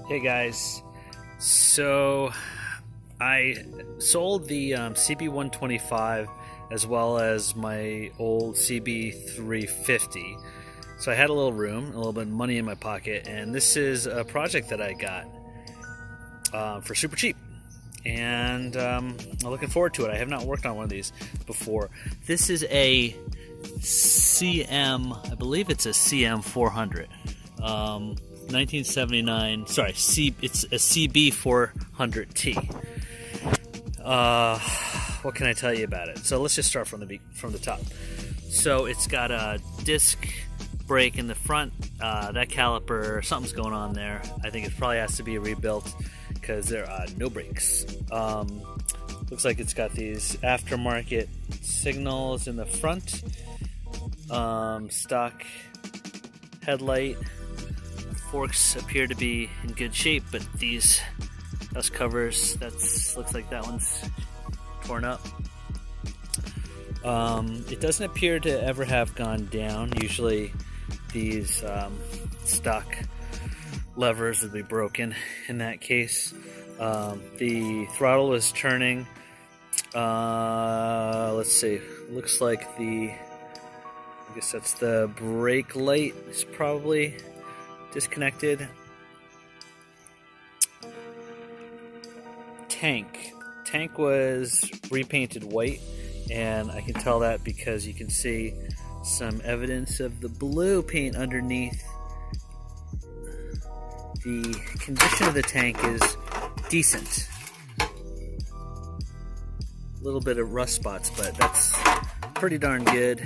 Hey guys, so I sold the CB125 as well as my old CB350. So I had a little room, a little bit of money in my pocket, and this is a project that I got for super cheap. And I'm looking forward to it. I have not worked on one of these before. This is a CM, I believe it's a CM400. 1979. Sorry, it's a CB400t. What can I tell you about it? So let's just start from the top. So it's got a disc brake in the front. That caliper, something's going on there. I think it probably has to be rebuilt because there are no brakes. Looks like it's got these aftermarket signals in the front. Stock headlight. Forks appear to be in good shape, but these dust covers, looks like that one's torn up. It doesn't appear to ever have gone down. Usually these stock levers would be broken in that case. The throttle is turning. Let's see, looks like I guess that's the brake light is probably disconnected. Tank was repainted white, and I can tell that because you can see some evidence of the blue paint underneath. The condition of the tank is decent. A little bit of rust spots, but that's pretty darn good.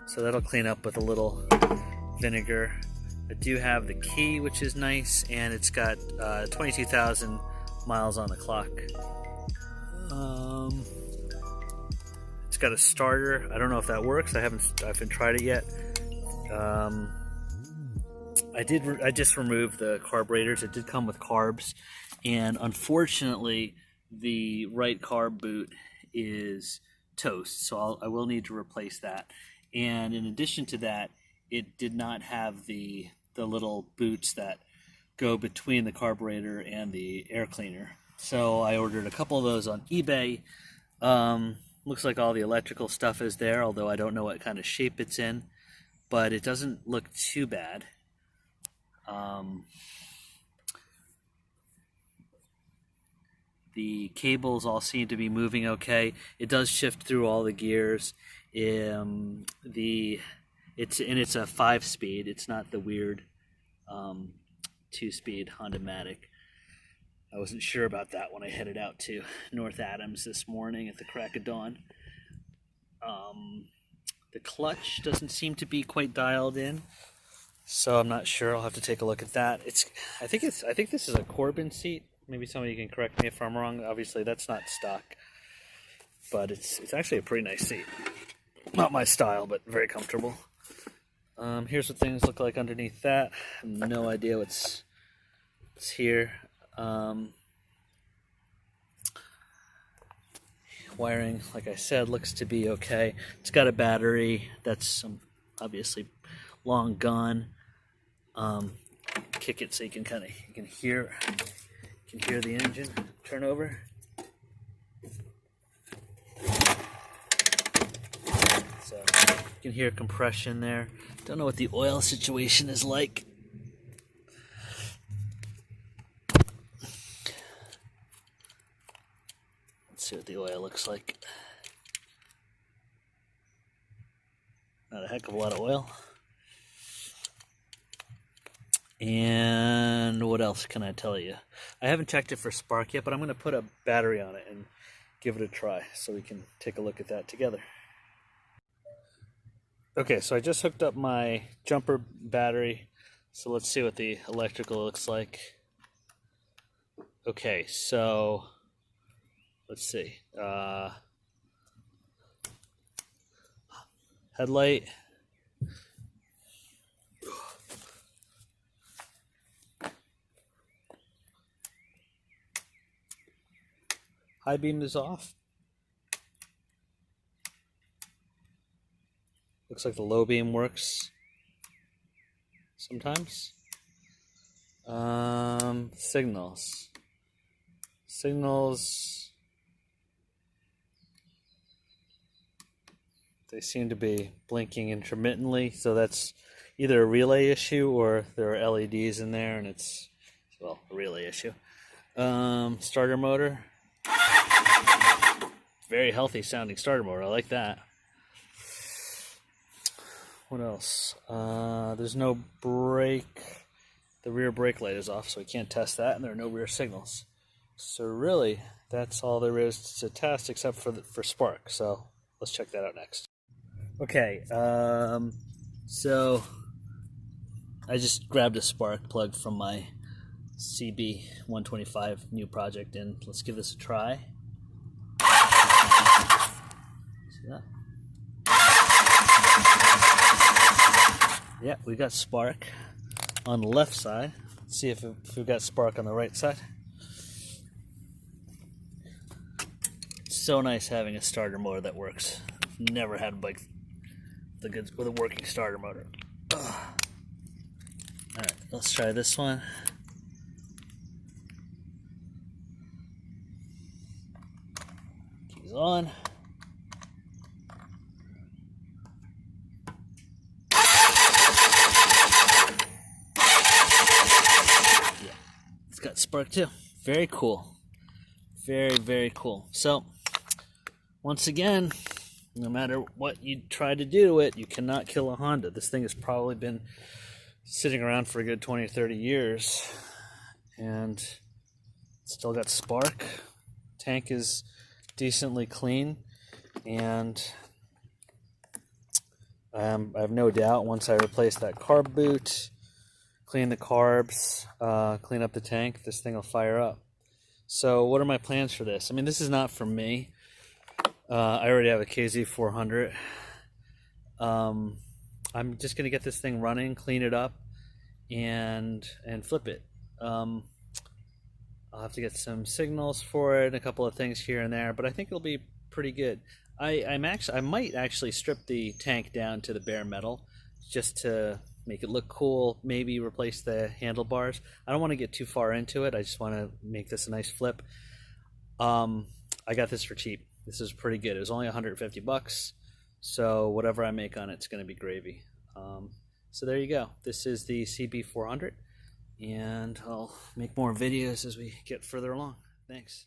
So that'll clean up with a little vinegar. I do have the key, which is nice, and it's got 22,000 miles on the clock. It's got a starter. I don't know if that works. I haven't tried it yet. I just removed the carburetors. It did come with carbs, and unfortunately, the right carb boot is toast, so I will need to replace that. And in addition to that, it did not have the little boots that go between the carburetor and the air cleaner. So I ordered a couple of those on eBay. Looks like all the electrical stuff is there, although I don't know what kind of shape it's in. But it doesn't look too bad. The cables all seem to be moving okay. It does shift through all the gears. It's a 5-speed. It's not the weird 2-speed Honda-Matic. I wasn't sure about that when I headed out to North Adams this morning at the crack of dawn. The clutch doesn't seem to be quite dialed in, so I'm not sure. I'll have to take a look at that. I think this is a Corbin seat. Maybe somebody can correct me if I'm wrong. Obviously, that's not stock, but it's actually a pretty nice seat. Not my style, but very comfortable. Here's what things look like underneath that. I have no idea what's here. Wiring, like I said, looks to be okay. It's got a battery that's obviously long gone. Kick it so you can hear the engine turn over. So you can hear compression there. Don't know what the oil situation is like. Let's see what the oil looks like. Not a heck of a lot of oil. And what else can I tell you? I haven't checked it for spark yet, but I'm going to put a battery on it and give it a try so we can take a look at that together. Okay, so I just hooked up my jumper battery, so let's see what the electrical looks like. Okay, so let's see. Headlight. High beam is off. Looks like the low beam works sometimes. signals. Signals, they seem to be blinking intermittently, so that's either a relay issue or there are LEDs in there and it's, well, a relay issue. Starter motor. Very healthy sounding starter motor. I like that. What else? There's no brake. The rear brake light is off, so we can't test that, and there are no rear signals. So really, that's all there is to test except for spark. So let's check that out next. Okay, so I just grabbed a spark plug from my CB125 new project, and let's give this a try. See that? Yeah, we got spark on the left side. Let's see if we've got spark on the right side. It's so nice having a starter motor that works. Never had like with a working starter motor. Ugh. All right, let's try this one. Keys on. Yeah, it's got spark too. Very cool. Very, very cool. So, once again, no matter what you try to do to it, you cannot kill a Honda. This thing has probably been sitting around for a good 20 or 30 years and still got spark. Tank is decently clean, and I have no doubt once I replace that carb boot, clean the carbs, clean up the tank, this thing will fire up. So what are my plans for this? I mean, this is not for me. I already have a CB400. I'm just going to get this thing running, clean it up, and flip it. I'll have to get some signals for it, a couple of things here and there, but I think it'll be pretty good. I might actually strip the tank down to the bare metal just to make it look cool, maybe replace the handlebars. I don't want to get too far into it. I just want to make this a nice flip. I got this for cheap. This is pretty good. It was only 150 bucks, so whatever I make on it's going to be gravy. So there you go. This is the CB400, and I'll make more videos as we get further along. Thanks.